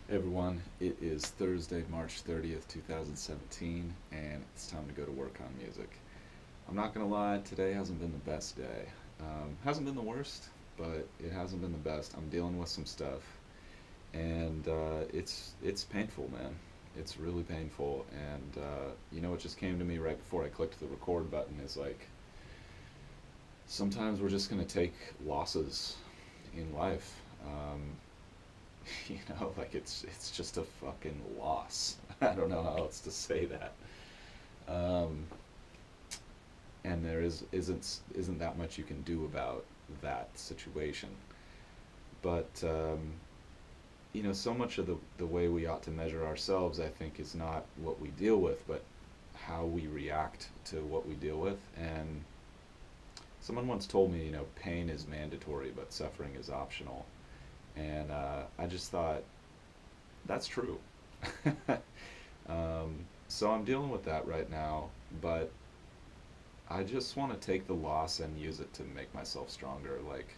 Hey everyone, it is Thursday, March 30th, 2017, and it's time to go to work on music. I'm not gonna lie, today hasn't been the best day. Hasn't been the worst, but it hasn't been the best. I'm dealing with some stuff, and it's painful, man. It's really painful, and what just came to me right before I clicked the record button is like, sometimes we're just gonna take losses in life. Like it's just a fucking loss. I don't know how else to say that. Um, and there isn't that much you can do about that situation. But so much of the way we ought to measure ourselves, I think, is not what we deal with, but how we react to what we deal with. And someone once told me, pain is mandatory, but suffering is optional. And I just thought that's true. um, so I'm dealing with that right now, but I just want to take the loss and use it to make myself stronger. Like,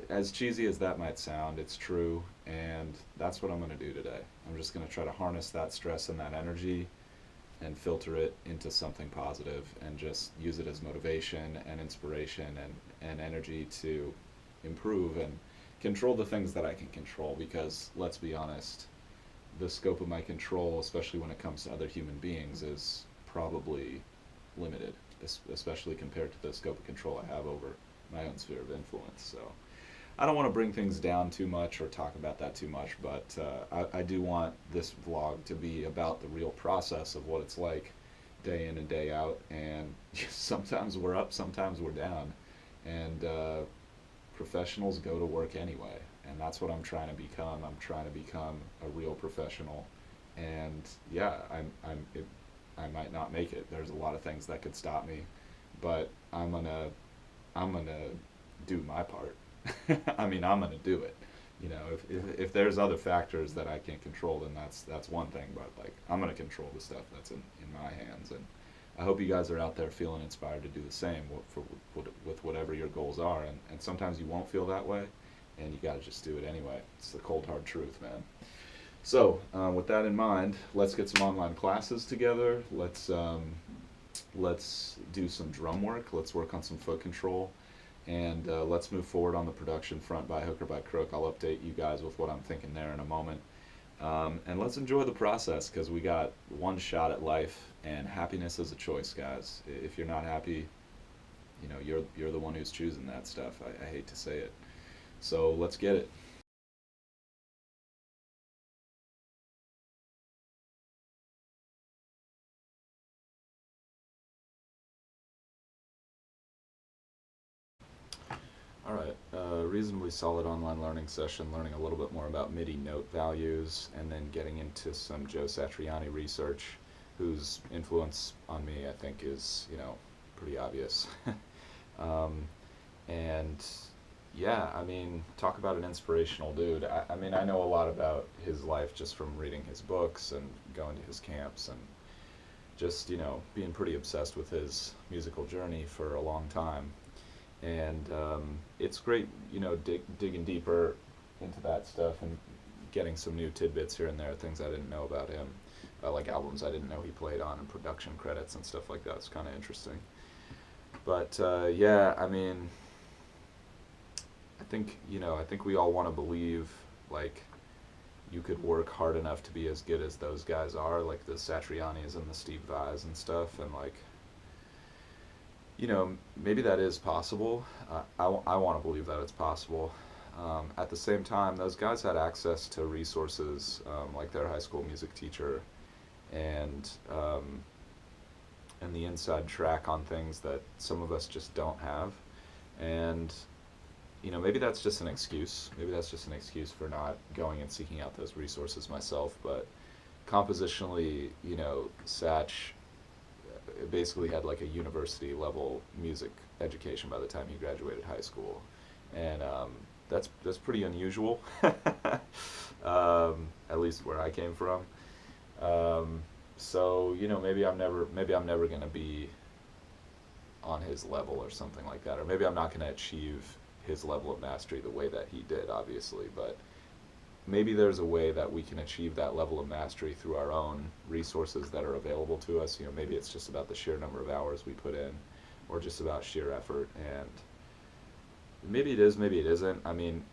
as cheesy as that might sound, it's true, and that's what I'm going to do today. I'm just going to try to harness that stress and that energy and filter it into something positive and just use it as motivation and inspiration and energy to improve and control the things that I can control because let's be honest, the scope of my control, especially when it comes to other human beings, is probably limited, especially compared to the scope of control I have over my own sphere of influence. So I don't want to bring things down too much or talk about that too much, but I do want this vlog to be about the real process of what it's like day in and day out. And sometimes we're up, sometimes we're down. And professionals go to work anyway. And that's what I'm trying to become. I'm trying to become a real professional. And yeah, I might not make it. There's a lot of things that could stop me, but I'm gonna do my part. I mean, I'm gonna do it. If there's other factors that I can't control, then that's one thing. But like, I'm gonna control the stuff that's in my hands, and I hope you guys are out there feeling inspired to do the same with whatever your goals are. And sometimes you won't feel that way, and you got to just do it anyway. It's the cold hard truth, man. So, with that in mind, let's get some online classes together. Let's do some drum work. Let's work on some foot control, and let's move forward on the production front by hook or by crook. I'll update you guys with what I'm thinking there in a moment. And let's enjoy the process because we got one shot at life, and happiness is a choice, guys. If you're not happy, you're the one who's choosing that stuff. I hate to say it. So let's get it. All right, reasonably solid online learning session, learning a little bit more about MIDI note values, and then getting into some Joe Satriani research, whose influence on me, I think, is, pretty obvious. um, and yeah, I mean, talk about an inspirational dude. I mean, I know a lot about his life just from reading his books and going to his camps and just, being pretty obsessed with his musical journey for a long time. And it's great, digging deeper into that stuff and getting some new tidbits here and there, things I didn't know about him, like albums I didn't know he played on and production credits and stuff like that. It's kind of interesting. But yeah, I mean, I think we all want to believe like you could work hard enough to be as good as those guys are, like the Satrianis and the Steve Vais and stuff, and like maybe that is possible. I want to believe that it's possible. At the same time, those guys had access to resources like their high school music teacher and and the inside track on things that some of us just don't have. And maybe that's just an excuse. Maybe that's just an excuse for not going and seeking out those resources myself. But compositionally, Satch basically had like a university level music education by the time he graduated high school, and that's pretty unusual, at least where I came from. Um, so maybe I'm never gonna be on his level or something like that, or maybe I'm not gonna achieve his level of mastery the way that he did, obviously, but maybe there's a way that we can achieve that level of mastery through our own resources that are available to us. You know, maybe it's just about the sheer number of hours we put in, or just about sheer effort. And maybe it is, maybe it isn't. I mean,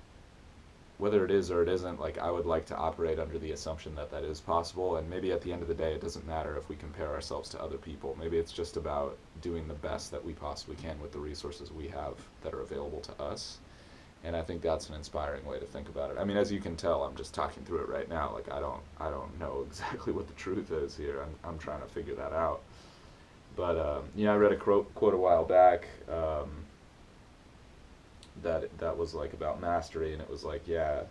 whether it is or it isn't, like, I would like to operate under the assumption that that is possible. And maybe at the end of the day, it doesn't matter if we compare ourselves to other people. Maybe it's just about doing the best that we possibly can with the resources we have that are available to us. And I think that's an inspiring way to think about it. I mean, as you can tell, I'm just talking through it right now. Like, I don't know exactly what the truth is here. I'm trying to figure that out. But I read a quote a while back, that was like about mastery, and it was like, yeah,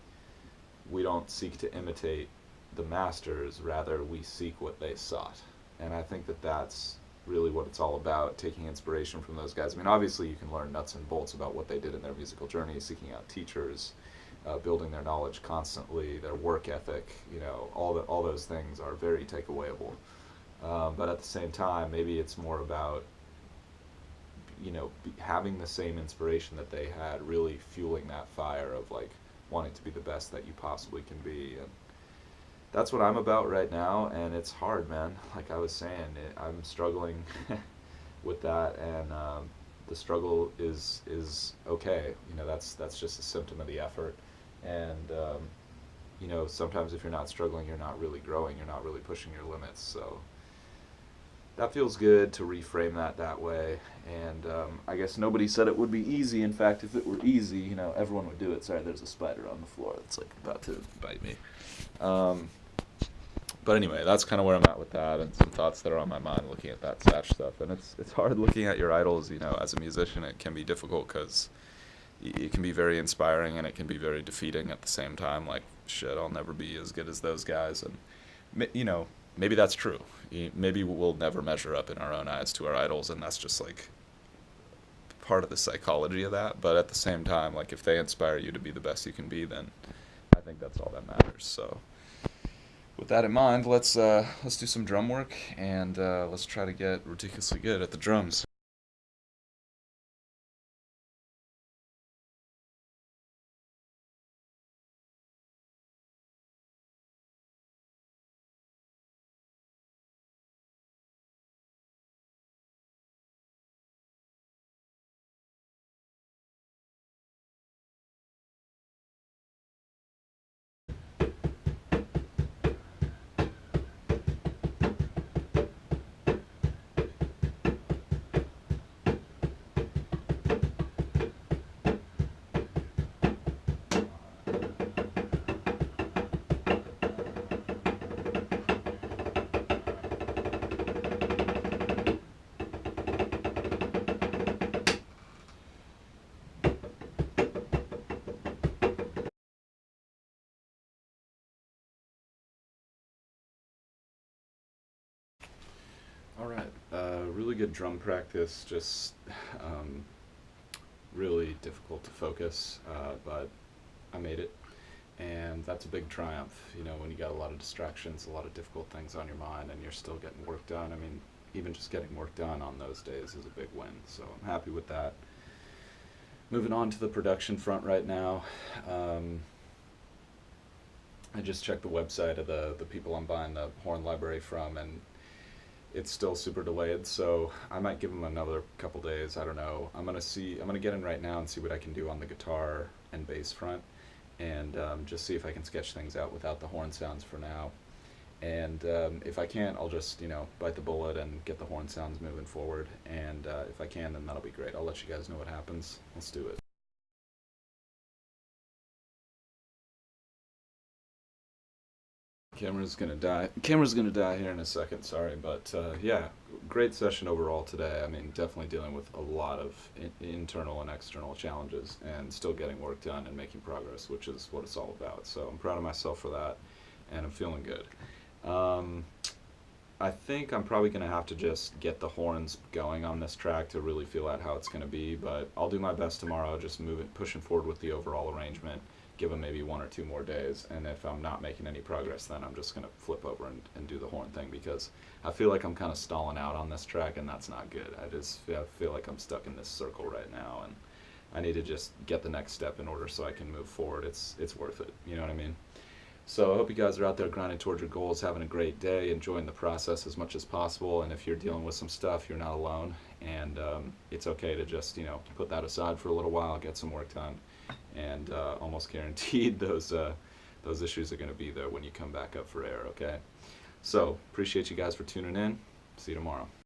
we don't seek to imitate the masters, rather we seek what they sought. And I think that that's really what it's all about, taking inspiration from those guys. I mean, obviously you can learn nuts and bolts about what they did in their musical journey, seeking out teachers, building their knowledge constantly, their work ethic, all those things are very takeawayable. But at the same time, maybe it's more about having the same inspiration that they had, really fueling that fire of like wanting to be the best that you possibly can be. And that's what I'm about right now, and it's hard, man. Like I was saying, I'm struggling with that, and the struggle is okay. That's just a symptom of the effort. And sometimes if you're not struggling, you're not really growing. You're not really pushing your limits. So that feels good to reframe that way. And I guess nobody said it would be easy. In fact, if it were easy, everyone would do it. Sorry, there's a spider on the floor that's like about to bite me. But anyway, that's kind of where I'm at with that, and some thoughts that are on my mind looking at that Satch stuff. And it's hard looking at your idols. As a musician, it can be difficult because it can be very inspiring and it can be very defeating at the same time. Like, shit, I'll never be as good as those guys. And maybe that's true. Maybe we'll never measure up in our own eyes to our idols, and that's just like part of the psychology of that. But at the same time, like, if they inspire you to be the best you can be, then I think that's all that matters. So with that in mind, let's do some drum work, and let's try to get ridiculously good at the drums. All right, really good drum practice. Just um, really difficult to focus, but I made it, and that's a big triumph. When you got a lot of distractions, a lot of difficult things on your mind, and you're still getting work done. I mean, even just getting work done on those days is a big win. So I'm happy with that. Moving on to the production front right now. I just checked the website of the people I'm buying the horn library from, and it's still super delayed, so I might give them another couple days. I don't know. I'm gonna get in right now and see what I can do on the guitar and bass front, and just see if I can sketch things out without the horn sounds for now. And if I can't, I'll just bite the bullet and get the horn sounds moving forward. And if I can, then that'll be great. I'll let you guys know what happens. Let's do it. Camera's gonna die here in a second. Sorry, but yeah, great session overall today. I mean, definitely dealing with a lot of internal and external challenges, and still getting work done and making progress, which is what it's all about. So I'm proud of myself for that, and I'm feeling good. Um, I think I'm probably gonna have to just get the horns going on this track to really feel out how it's gonna be. But I'll do my best tomorrow, just pushing forward with the overall arrangement, give them maybe 1 or 2 more days, and if I'm not making any progress, then I'm just going to flip over and do the horn thing, because I feel like I'm kind of stalling out on this track, and that's not good. I feel like I'm stuck in this circle right now, and I need to just get the next step in order so I can move forward. It's worth it, you know what I mean? So I hope you guys are out there grinding towards your goals, having a great day, enjoying the process as much as possible. And if you're dealing with some stuff, you're not alone. And it's okay to just, put that aside for a little while, get some work done. And almost guaranteed those issues are going to be there when you come back up for air, okay? So appreciate you guys for tuning in. See you tomorrow.